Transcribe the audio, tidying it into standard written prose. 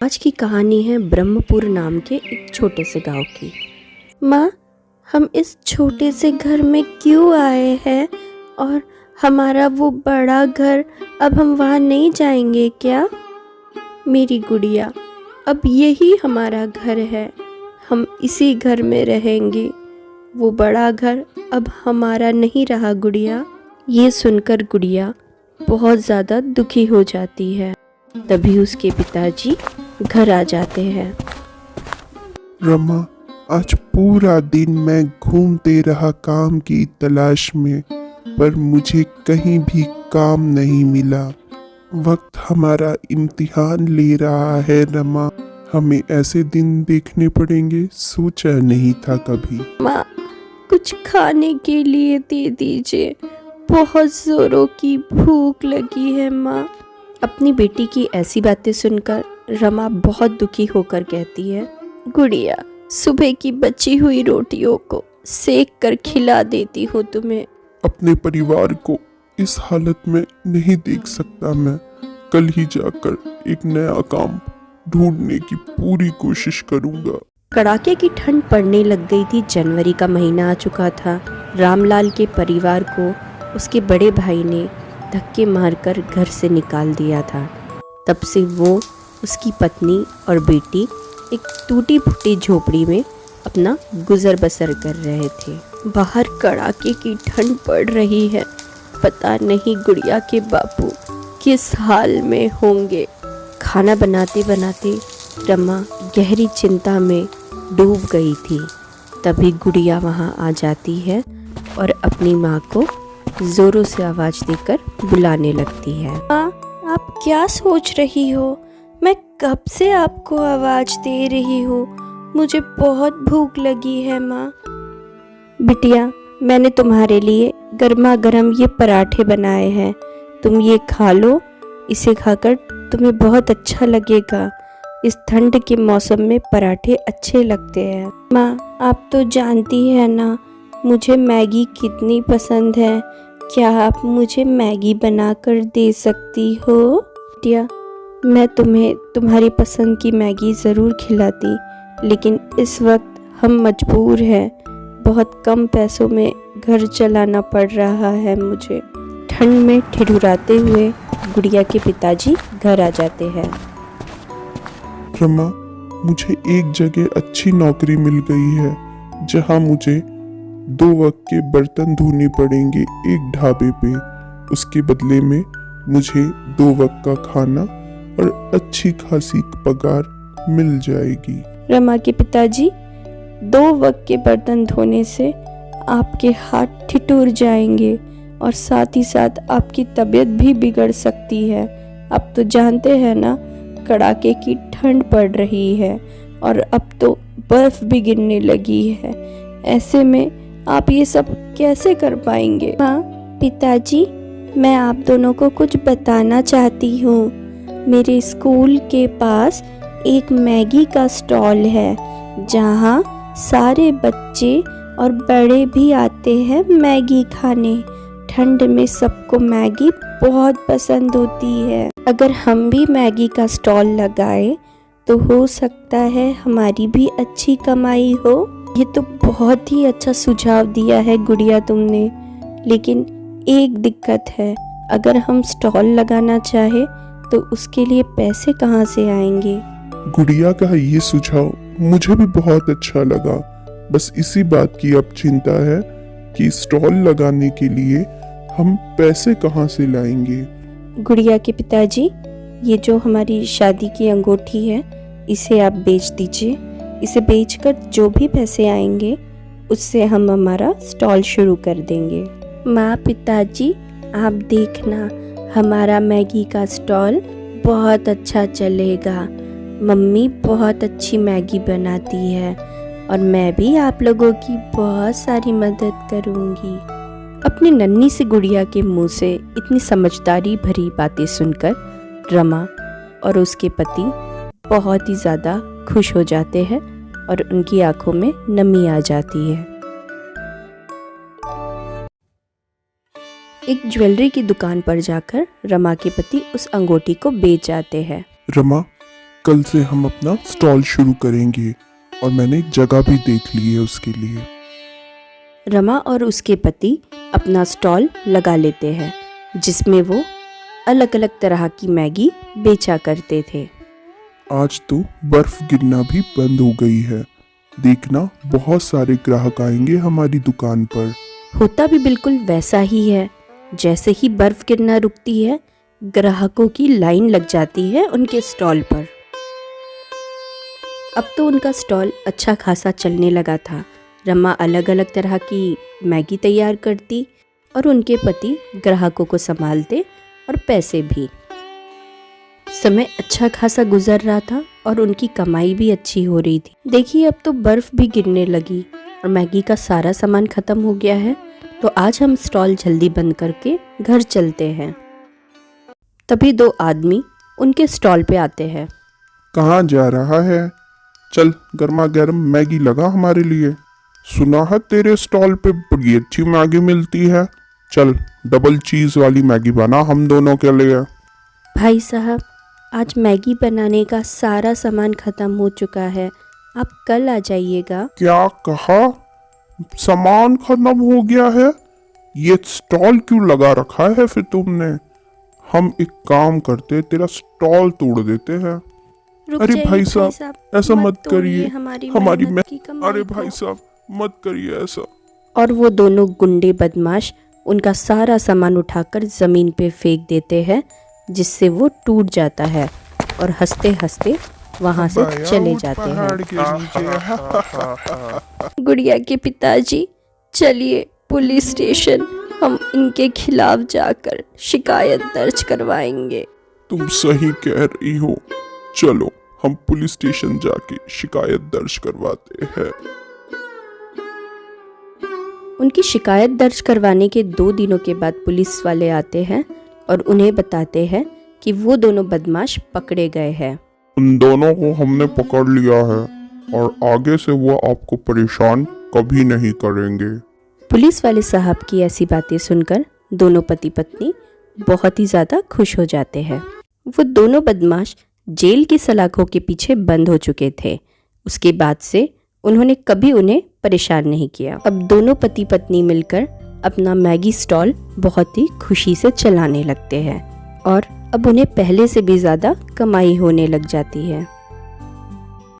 आज की कहानी है ब्रह्मपुर नाम के एक छोटे से गांव की। माँ, हम इस छोटे से घर में क्यों आए हैं और हमारा वो बड़ा घर, अब हम वहाँ नहीं जाएंगे क्या? मेरी गुड़िया, अब यही हमारा घर है, हम इसी घर में रहेंगे। वो बड़ा घर अब हमारा नहीं रहा गुड़िया। ये सुनकर गुड़िया बहुत ज़्यादा दुखी हो जाती है। तभी उसके पिताजी घर आ जाते हैं। रमा, आज पूरा दिन मैं घूमते रहा काम की तलाश में, पर मुझे कहीं भी काम नहीं मिला। वक्त हमारा इम्तिहान ले रहा है रमा, हमें ऐसे दिन देखने पड़ेंगे, सोचा नहीं था कभी। माँ, कुछ खाने के लिए दे दीजिए, बहुत जोरों की भूख लगी है माँ। अपनी बेटी की ऐसी बातें सुनकर रमा बहुत दुखी होकर कहती है, गुड़िया, सुबह की बची हुई रोटियों को सेक कर खिला देती हूँ तुम्हें। अपने परिवार को इस हालत में नहीं देख सकता मैं। कल ही जाकर एक नया काम ढूंढने की पूरी कोशिश करूंगा। कड़ाके की ठंड पड़ने लग गई थी। जनवरी का महीना आ चुका था। रामलाल के परिवार को उसके बड़े भाई ने धक्के मारकर घर से निकाल दिया था। तब से वो, उसकी पत्नी और बेटी एक टूटी फूटी झोपड़ी में अपना गुजर बसर कर रहे थे। बाहर कड़ाके की ठंड पड़ रही है। पता नहीं गुड़िया के बापू किस हाल में होंगे। खाना बनाते बनाते रमा गहरी चिंता में डूब गई थी। तभी गुड़िया वहाँ आ जाती है और अपनी माँ को जोरों से आवाज़ देकर बुलाने लगती है। माँ, आप क्या सोच रही हो? मैं कब से आपको आवाज़ दे रही हूँ, मुझे बहुत भूख लगी है माँ। बिटिया, मैंने तुम्हारे लिए गर्मा गर्म ये पराठे बनाए हैं, तुम ये खा लो। इसे खाकर तुम्हें बहुत अच्छा लगेगा। इस ठंड के मौसम में पराठे अच्छे लगते हैं। माँ, आप तो जानती है ना मुझे मैगी कितनी पसंद है। क्या आप मुझे मैगी बनाकर दे सकती हो? बिटिया, मैं तुम्हें तुम्हारी पसंद की मैगी ज़रूर खिलाती, लेकिन इस वक्त हम मजबूर हैं। बहुत कम पैसों में घर चलाना पड़ रहा है मुझे। ठंड में ठिठुराते हुए गुड़िया के पिताजी घर आ जाते हैं। रमा, मुझे एक जगह अच्छी नौकरी मिल गई है, जहां मुझे 2 वक्त के बर्तन धोने पड़ेंगे एक ढाबे पे। उसके बदले में मुझे 2 वक्त का खाना और अच्छी खासी पगार मिल जाएगी। रमा के पिताजी, 2 वक्त के बर्तन धोने से आपके हाथ ठिठुर जाएंगे और साथ ही साथ आपकी तबीयत भी बिगड़ सकती है। आप तो जानते हैं ना, कड़ाके की ठंड पड़ रही है और अब तो बर्फ भी गिरने लगी है। ऐसे में आप ये सब कैसे कर पाएंगे? हाँ पिताजी, मैं आप दोनों को कुछ बताना चाहती हूँ। मेरे स्कूल के पास एक मैगी का स्टॉल है, जहाँ सारे बच्चे और बड़े भी आते हैं मैगी खाने। ठंड में सबको मैगी बहुत पसंद होती है। अगर हम भी मैगी का स्टॉल लगाए तो हो सकता है हमारी भी अच्छी कमाई हो। ये तो बहुत ही अच्छा सुझाव दिया है गुड़िया तुमने, लेकिन एक दिक्कत है। अगर हम स्टॉल लगाना चाहे तो उसके लिए पैसे कहाँ से आएंगे? गुड़िया का ये सुझाव मुझे भी बहुत अच्छा लगा। बस इसी बात की अब चिंता है कि स्टॉल लगाने के लिए हम पैसे कहाँ से लाएंगे। गुड़िया के पिताजी, ये जो हमारी शादी की अंगूठी है, इसे आप बेच दीजिए। इसे बेचकर जो भी पैसे आएंगे उससे हम हमारा स्टॉल शुरू कर देंगे। माँ, पिताजी, आप देखना, हमारा मैगी का स्टॉल बहुत अच्छा चलेगा। मम्मी बहुत अच्छी मैगी बनाती है और मैं भी आप लोगों की बहुत सारी मदद करूँगी। अपनी नन्ही सी गुड़िया के मुंह से इतनी समझदारी भरी बातें सुनकर रमा और उसके पति बहुत ही ज़्यादा खुश हो जाते हैं और उनकी आंखों में नमी आ जाती है। एक ज्वेलरी की दुकान पर जाकर रमा के पति उस अंगूठी को बेच जाते हैं। रमा, कल से हम अपना स्टॉल शुरू करेंगे और मैंने एक जगह भी देख ली है उसके लिए। रमा और उसके पति अपना स्टॉल लगा लेते हैं जिसमें वो अलग अलग तरह की मैगी बेचा करते थे। आज तो बर्फ गिरना भी बंद हो गई है। देखना बहुत सारे ग्राहक आएंगे हमारी दुकान पर। होता भी बिल्कुल वैसा ही है। जैसे ही बर्फ गिरना रुकती है, ग्राहकों की लाइन लग जाती है उनके स्टॉल पर। अब तो उनका स्टॉल अच्छा खासा चलने लगा था। रमा अलग अलग तरह की मैगी तैयार करती और उनके पति ग्राहकों को संभालते और पैसे भी। समय अच्छा खासा गुजर रहा था और उनकी कमाई भी अच्छी हो रही थी। देखिए अब तो बर्फ भी गिरने लगी और मैगी का सारा सामान खत्म हो गया है, तो आज हम स्टॉल जल्दी बंद करके घर चलते हैं। तभी दो आदमी उनके स्टॉल पे आते हैं। कहाँ जा रहा है? चल गर्मा गर्म मैगी लगा हमारे लिए। सुना है तेरे स्टॉल पे बड़ी अच्छी मैगी मिलती है। चल डबल चीज वाली मैगी बना हम दोनों के लिए। भाई साहब, आज मैगी बनाने का सारा सामान खत्म हो चुका है, आप कल आ जाइएगा। क्या कहा? सामान खत्म हो गया है? ये स्टॉल क्यों लगा रखा है फिर तुमने? हम एक काम करते, तेरा स्टॉल तोड़ देते हैं। रुक अरे जाइए भाई साहब, ऐसा मत करिए। हमारी हमारी मेहनत की कमाई अरे को। भाई साहब मत करिए ऐसा। और वो दोनों गुंडे बदमाश उनका सारा सामान उठाकर जमीन पे फेंक देते हैं, जिससे वो टूट जाता है और हंसते हंसते वहां से चले जाते हैं। गुड़िया के पिताजी, चलिए पुलिस स्टेशन, हम इनके खिलाफ जाकर शिकायत दर्ज करवाएंगे। तुम सही कह रही हो, चलो हम पुलिस स्टेशन जाके शिकायत दर्ज करवाते हैं। उनकी शिकायत दर्ज करवाने के 2 दिनों के बाद पुलिस वाले आते हैं और उन्हें बताते हैं कि वो दोनों बदमाश पकड़े गए हैं। उन दोनों को हमने पकड़ लिया है और आगे से वो आपको परेशान कभी नहीं करेंगे। पुलिस वाले साहब की ऐसी बातें सुनकर दोनों पति पत्नी बहुत ही ज़्यादा खुश हो जाते हैं। वो दोनों बदमाश जेल की सलाखों के पीछे बंद हो चुके थे। उसके बाद से उन्होंने कभी उन्हें परेशान नहीं किया। अब दोनों पति पत्नी मिलकर अपना मैगी स्टॉल बहुत ही खुशी से चलाने लगते हैं और अब उन्हें पहले से भी ज़्यादा कमाई होने लग जाती है।